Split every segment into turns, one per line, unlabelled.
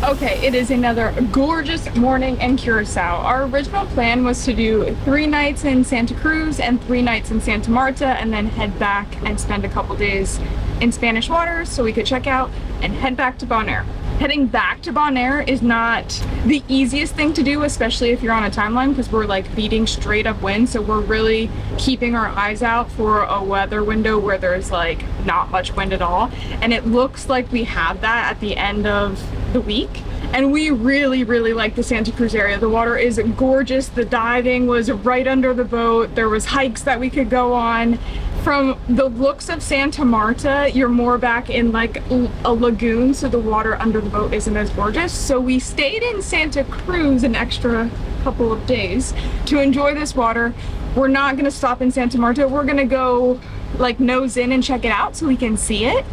Okay, it is another gorgeous morning in Curaçao. Our original plan was to do 3 nights in Santa Cruz and 3 nights in Santa Marta, and then head back and spend a couple days in Spanish waters so we could check out and head back to Bonaire. Heading back to Bonaire is not the easiest thing to do, especially if you're on a timeline, because we're like beating straight up wind, so we're really keeping our eyes out for a weather window where there's like not much wind at all, and it looks like we have that at the end of the week. And we really like the Santa Cruz area. The water is gorgeous. The diving was right under the boat. There was hikes that we could go on. From the looks of Santa Marta, you're more back in like a lagoon, so the water under the boat isn't as gorgeous. So we stayed in Santa Cruz an extra couple of days to enjoy this water. We're not gonna stop in Santa Marta. We're gonna go like nose in and check it out so we can see it,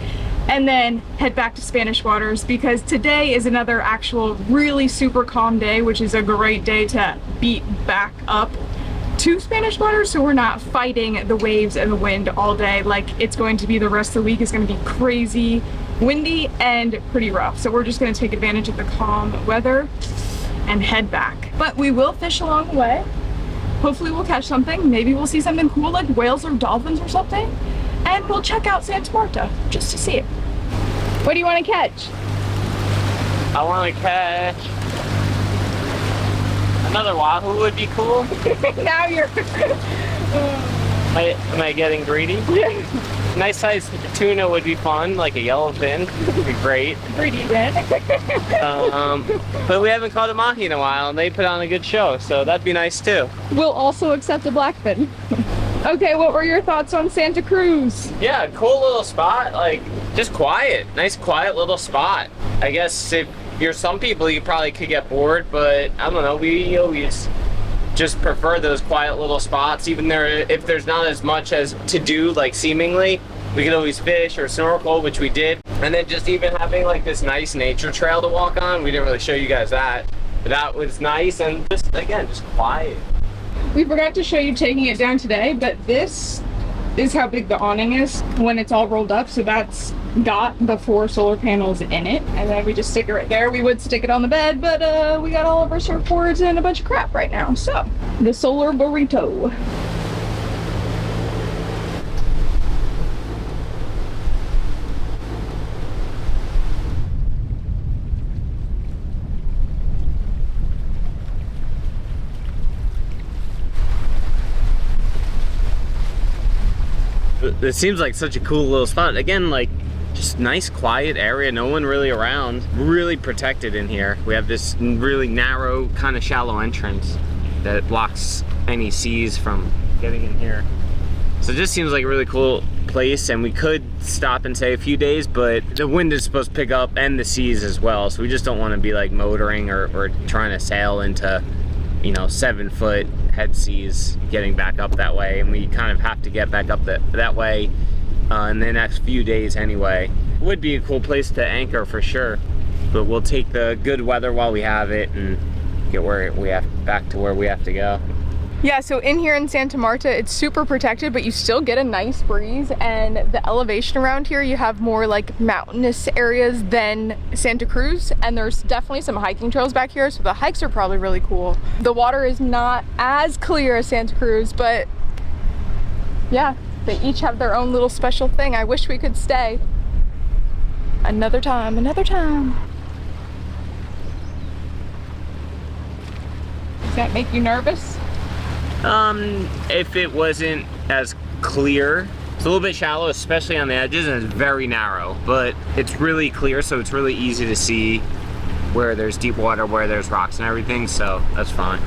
and then head back to Spanish waters, because today is another actual really super calm day, which is a great day to beat back up to Spanish waters, so we're not fighting the waves and the wind all day like it's going to be the rest of the week. Is going to be crazy windy and pretty rough, so we're just going to take advantage of the calm weather and head back. But we will fish along the way. Hopefully we'll catch something. Maybe we'll see something cool like whales or dolphins or something, and we'll check out Santa Marta just to see it. What do you want to catch?
I want to catch another wahoo would be cool.
Now you're
Am I getting greedy?
yeah.
Nice sized tuna would be fun, like a yellowfin would be great.
Greedy then.
But we haven't caught a mahi in a while, and they put on a good show, so that'd be nice too.
We'll also accept a blackfin. Okay, what were your thoughts on Santa Cruz?
Yeah, cool little spot, like just quiet. Nice quiet little spot. I guess if you're some people, you probably could get bored, but I don't know, we always just prefer those quiet little spots. Even there, if there's not as much as to do, like seemingly, we could always fish or snorkel, which we did. And then just even having like this nice nature trail to walk on. We didn't really show you guys that, but that was nice, and just again, just quiet.
We forgot to show you taking it down today, but this is how big the awning is when it's all rolled up. So that's got the 4 solar panels in it, and then we just stick it right there. We would stick it on the bed, but we got all of our surfboards and a bunch of crap right now. So the solar burrito.
It seems like such a cool little spot. Again, like just nice quiet area, no one really around. Really protected in here. We have this really narrow, kind of shallow entrance that blocks any seas from getting in here. So it just seems like a really cool place, and we could stop and stay a few days, but the wind is supposed to pick up and the seas as well, so we just don't want to be like motoring or trying to sail into, you know, 7-foot head seas getting back up that way, and we kind of have to get back up that way in the next few days anyway. Would be a cool place to anchor for sure, but we'll take the good weather while we have it and get where we have back to where we have to go.
Yeah, so in here in Santa Marta, it's super protected, but you still get a nice breeze, and the elevation around here, you have more like mountainous areas than Santa Cruz, and there's definitely some hiking trails back here, so the hikes are probably really cool. The water is not as clear as Santa Cruz, but yeah, they each have their own little special thing. I wish we could stay. Another time, another time. Does that make you nervous?
If it wasn't as clear, it's a little bit shallow, especially on the edges, and it's very narrow, but it's really clear, so it's really easy to see where there's deep water, where there's rocks and everything, so that's fine.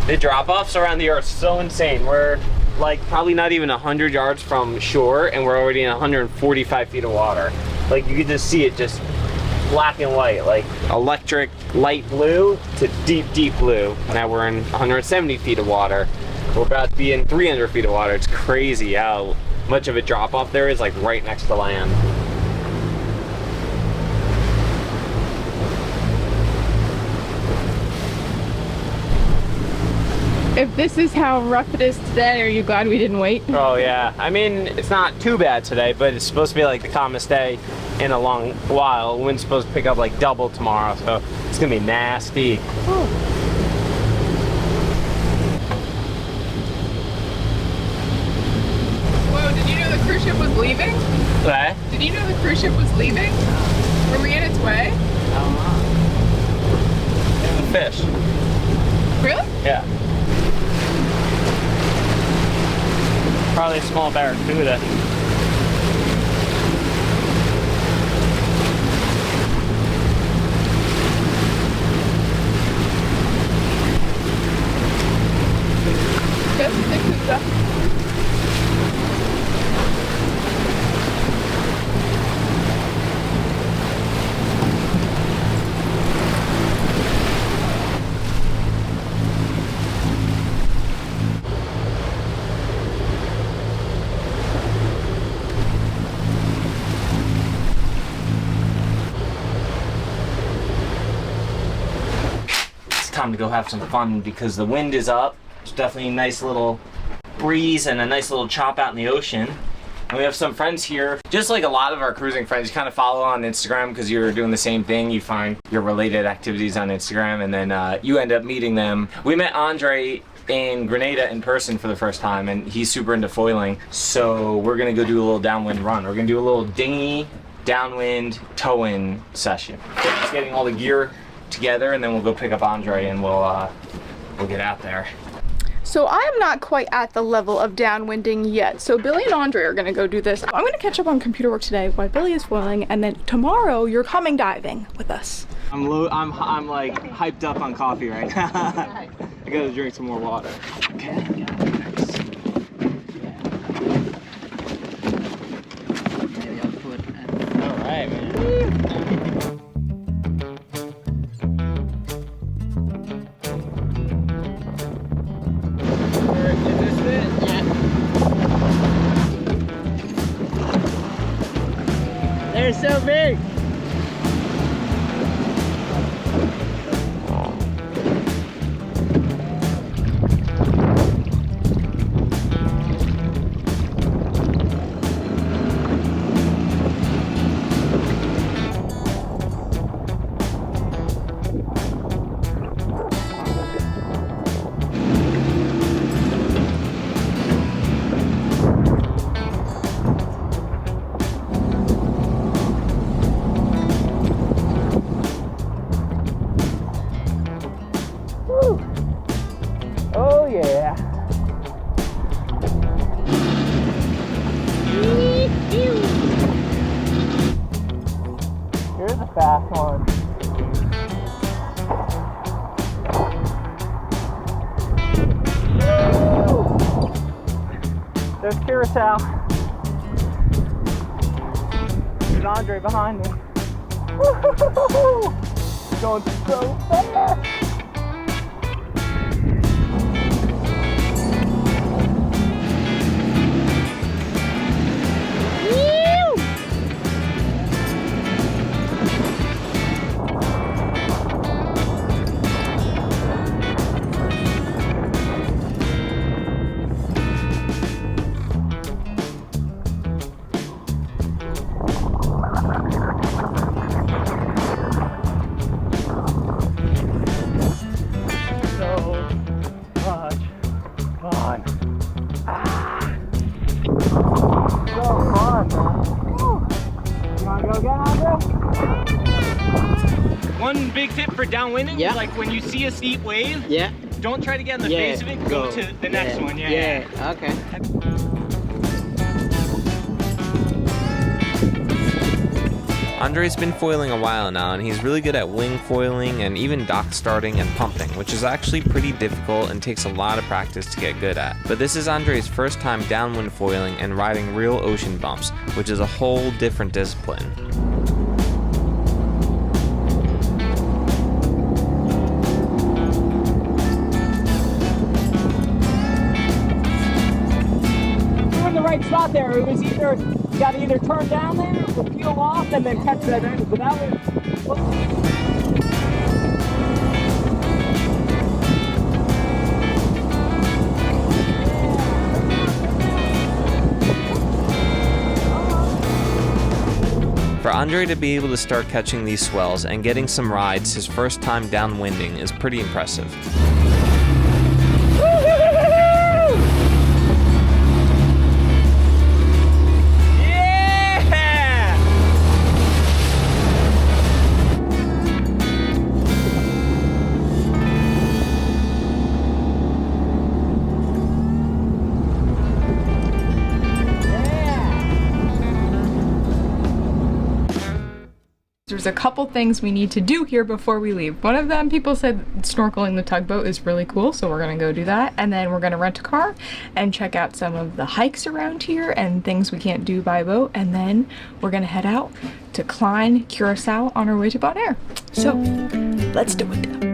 The drop-offs around here are so insane. We're like probably not even 100 yards from shore, and we're already in 145 feet of water. Like you can just see it just black and white, like electric light blue to deep blue. Now we're in 170 feet of water. We're about to be in 300 feet of water. It's crazy how much of a drop off there is, like right next to land.
If this is how rough it is today, are you glad we didn't wait?
Oh yeah, I mean, it's not too bad today, but it's supposed to be like the calmest day in a long while. The wind's supposed to pick up like double tomorrow, so it's gonna be nasty.
Whoa, did you know the cruise ship was leaving?
What?
Did you know the cruise ship was leaving? Were we in its way?
There's a fish.
Really?
Yeah. Probably a small barracuda.
Just the stuff.
Time to go have some fun because the wind is up. There's definitely a nice little breeze and a nice little chop out in the ocean. And we have some friends here. Just like a lot of our cruising friends, you kind of follow on Instagram because you're doing the same thing. You find your related activities on Instagram and then you end up meeting them. We met Andre in Grenada in person for the first time and he's super into foiling. So we're gonna go do a little downwind run. We're gonna do a little dinghy, downwind, tow-in session. Just getting all the gear together and then we'll go pick up Andre and we'll get out there.
So I am not quite at the level of downwinding yet. So Billy and Andre are gonna go do this. I'm gonna catch up on computer work today while Billy is foiling, and then tomorrow you're coming diving with us.
I'm like hyped up on coffee right now. I gotta drink some more water. Okay. All right, man. They're so big! Oh yeah. Here's a fast one. There's Curaçao. There's Andre behind me. Woo-hoo-hoo-hoo! Going so fast. One big tip for downwinding is like when you see a steep wave, don't try to get in the face of it, go to the next one.
Okay.
Andre's been foiling a while now, and he's really good at wing foiling and even dock starting and pumping, which is actually pretty difficult and takes a lot of practice to get good at. But this is Andre's first time downwind foiling and riding real ocean bumps, which is a whole different discipline.
Spot there, it was either you got to either turn down there or peel off and then catch that end. But that was
For Andre to be able to start catching these swells and getting some rides his first time downwinding is pretty impressive.
There's a couple things we need to do here before we leave. One of them, people said snorkeling the tugboat is really cool, so we're gonna go do that. And then we're gonna rent a car and check out some of the hikes around here and things we can't do by boat. And then we're gonna head out to Klein, Curaçao on our way to Bonaire. So let's do it.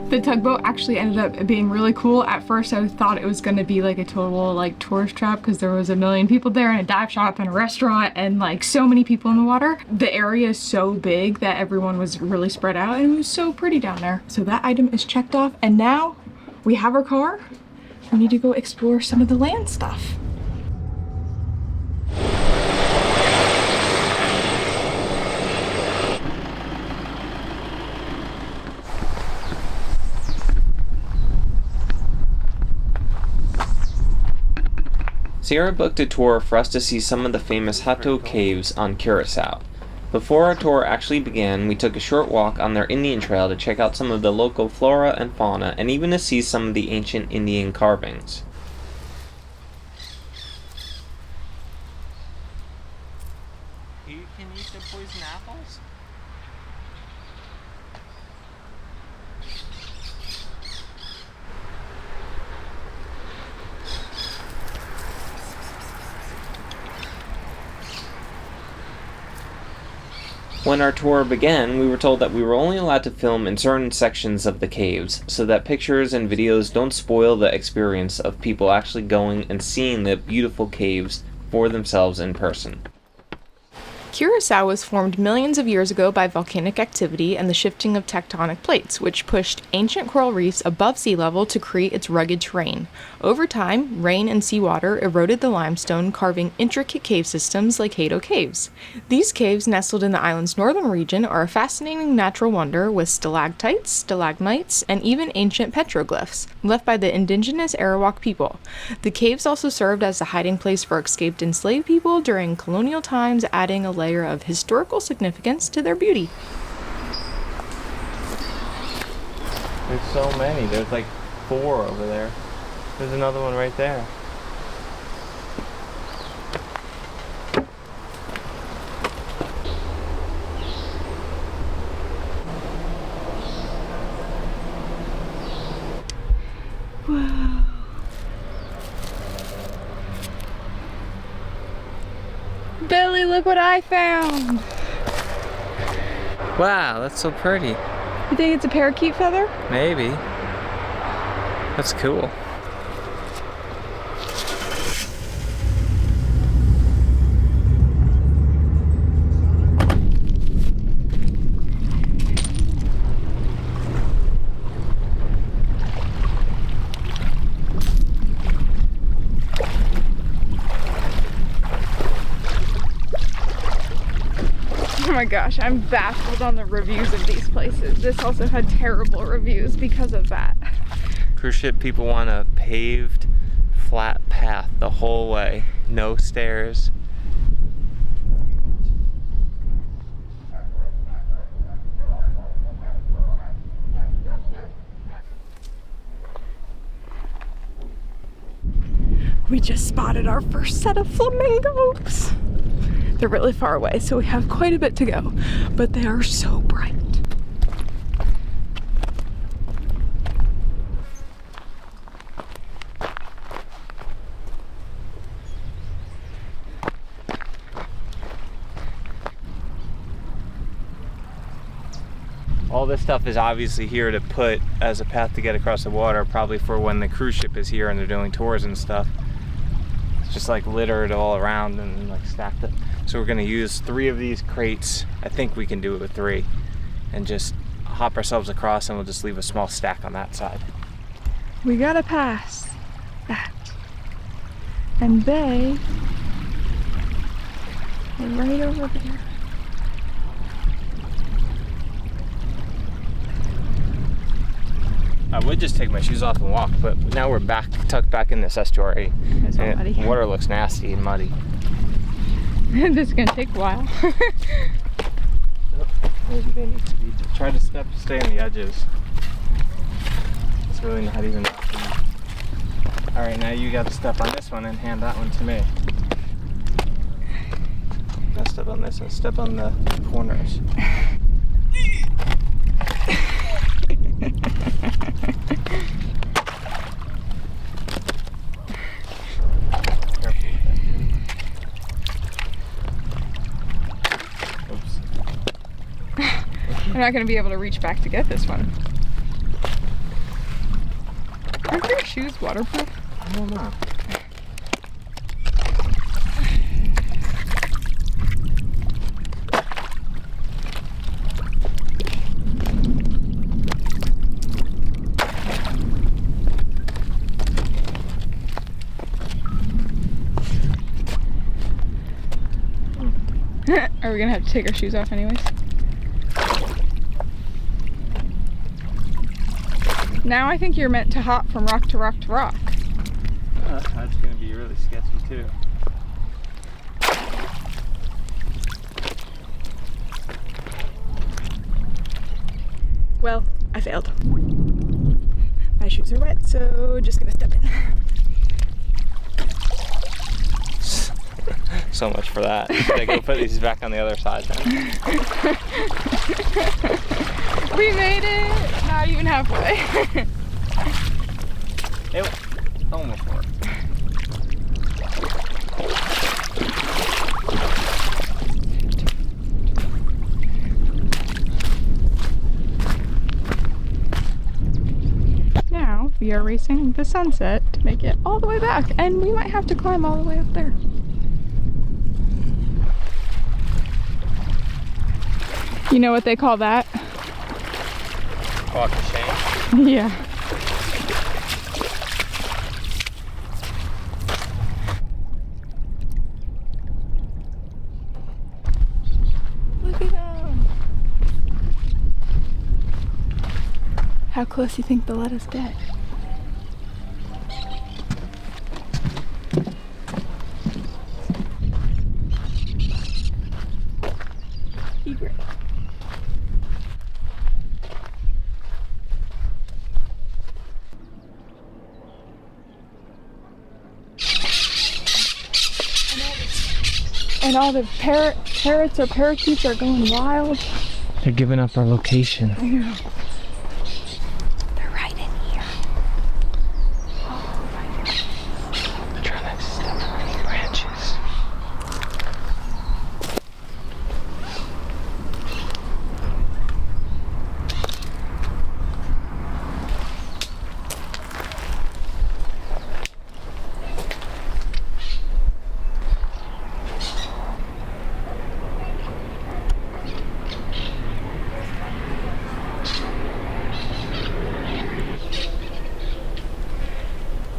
The tugboat actually ended up being really cool. At first I thought it was going to be like a total like tourist trap because there was a million people there and a dive shop and a restaurant and like so many people in the water. The area is so big that everyone was really spread out and it was so pretty down there. So that item is checked off and now we have our car. We need to go explore some of the land stuff.
Sierra booked a tour for us to see some of the famous Hato caves on Curaçao. Before our tour actually began, we took a short walk on their Indian trail to check out some of the local flora and fauna and even to see some of the ancient Indian carvings. You can eat the poison apples? When our tour began, we were told that we were only allowed to film in certain sections of the caves, so that pictures and videos don't spoil the experience of people actually going and seeing the beautiful caves for themselves in person.
Curaçao was formed millions of years ago by volcanic activity and the shifting of tectonic plates, which pushed ancient coral reefs above sea level to create its rugged terrain. Over time, rain and seawater eroded the limestone, carving intricate cave systems like Hato caves. These caves, nestled in the island's northern region, are a fascinating natural wonder with stalactites, stalagmites, and even ancient petroglyphs, left by the indigenous Arawak people. The caves also served as a hiding place for escaped enslaved people during colonial times, adding a layer of historical significance to their beauty.
There's so many. There's like 4 over there. There's another one right there.
Whoa. Billy, look what I found!
Wow, that's so pretty.
You think it's a parakeet feather?
Maybe. That's cool.
Oh my gosh, I'm baffled on the reviews of these places. This also had terrible reviews because of that.
Cruise ship people want a paved, flat path the whole way. No stairs.
We just spotted our first set of flamingos. They're really far away, so we have quite a bit to go, but they are so bright.
All this stuff is obviously here to put as a path to get across the water, probably for when the cruise ship is here and they're doing tours and stuff. It's just like littered all around and like stacked up. So we're gonna use 3 of these crates. I think we can do it with 3, and just hop ourselves across, and we'll just leave a small stack on that side.
We gotta pass that. And they are right over there.
I would just take my shoes off and walk, but now we're tucked back in this estuary.
It's all muddy.
Water looks nasty and muddy.
This is gonna take a while.
Maybe they need to be. Try to stay on the edges. It's really not even. All right, now you got to step on this one and hand that one to me. Now step on this and step on the corners.
I'm not going to be able to reach back to get this one. Aren't your shoes waterproof?
I don't know.
Are we going to have to take our shoes off anyways? Now I think you're meant to hop from rock to rock to rock.
That's going to be really sketchy too.
Well, I failed. My shoes are wet, so just gonna step in.
So much for that. Should I go put these back on the other side then?
We made it! Not even halfway.
It almost worked.
Now we are racing the sunset to make it all the way back, and we might have to climb all the way up there. You know what they call that?
Walk of shame.
Yeah. Look at them. How close do you think they'll let us get? Egret. And all the parrots or parakeets are going wild.
They're giving up our location.
I know. They're right in here. Oh my God.
They're trying to step on any branches.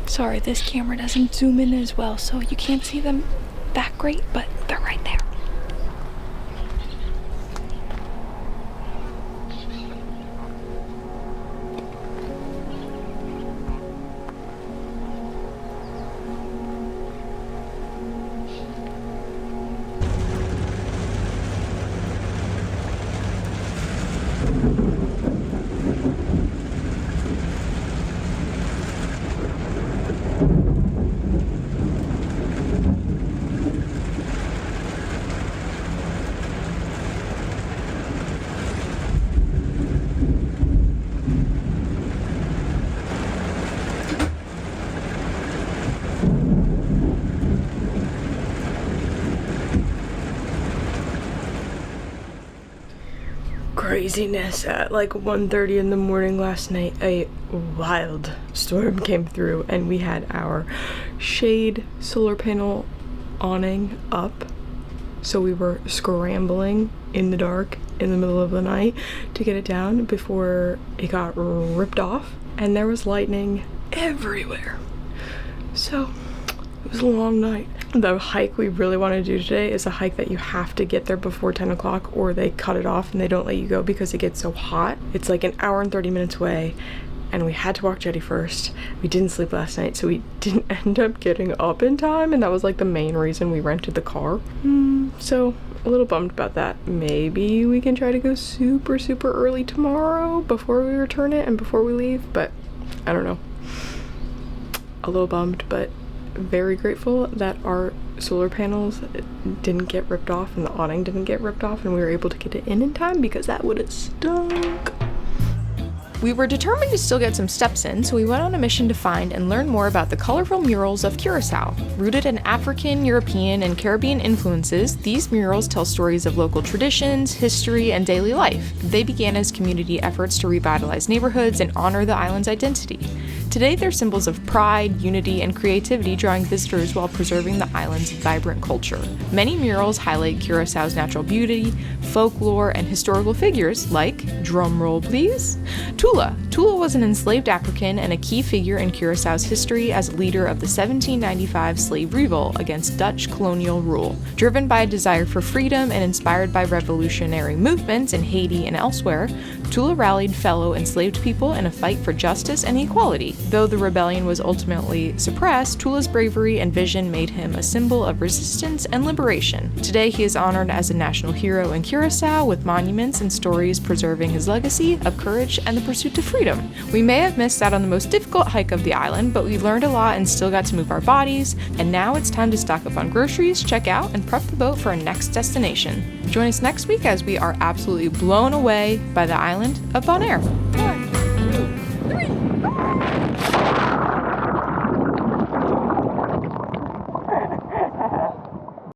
Sorry, this camera doesn't zoom in as well, so you can't see them that great, but they're right there.
Craziness. At like 1:30 in the morning last night, a wild storm came through and we had our shade solar panel awning up, so we were scrambling in the dark in the middle of the night to get it down before it got ripped off, and there was lightning everywhere. So it was a long night. The hike we really want to do today is a hike that you have to get there before 10 o'clock or they cut it off and they don't let you go because it gets so hot. It's like an hour and 30 minutes away, and we had to walk Jetty first. We didn't sleep last night, so we didn't end up getting up in time, and that was like the main reason we rented the car. So a little bummed about that. Maybe we can try to go super early tomorrow before we return it and before we leave, but I don't know. A little bummed, but very grateful that our solar panels didn't get ripped off and the awning didn't get ripped off, and we were able to get it in time because that would have stunk. We were determined to still get some steps in, so we went on a mission to find and learn more about the colorful murals of Curaçao. Rooted in African, European, and Caribbean influences, these murals tell stories of local traditions, history, and daily life. They began as community efforts to revitalize neighborhoods and honor the island's identity. Today, they're symbols of pride, unity, and creativity, drawing visitors while preserving the island's vibrant culture. Many murals highlight Curaçao's natural beauty, folklore, and historical figures like, drumroll please, Tula. Tula was an enslaved African and a key figure in Curaçao's history as leader of the 1795 slave revolt against Dutch colonial rule. Driven by a desire for freedom and inspired by revolutionary movements in Haiti and elsewhere, Tula rallied fellow enslaved people in a fight for justice and equality. Though the rebellion was ultimately suppressed, Tula's bravery and vision made him a symbol of resistance and liberation. Today, he is honored as a national hero in Curaçao, with monuments and stories preserving his legacy of courage and the pursuit to freedom. We may have missed out on the most difficult hike of the island, but we learned a lot and still got to move our bodies, and now it's time to stock up on groceries, check out, and prep the boat for our next destination. Join us next week as we are absolutely blown away by the island of Bonaire. 1, 2, 3.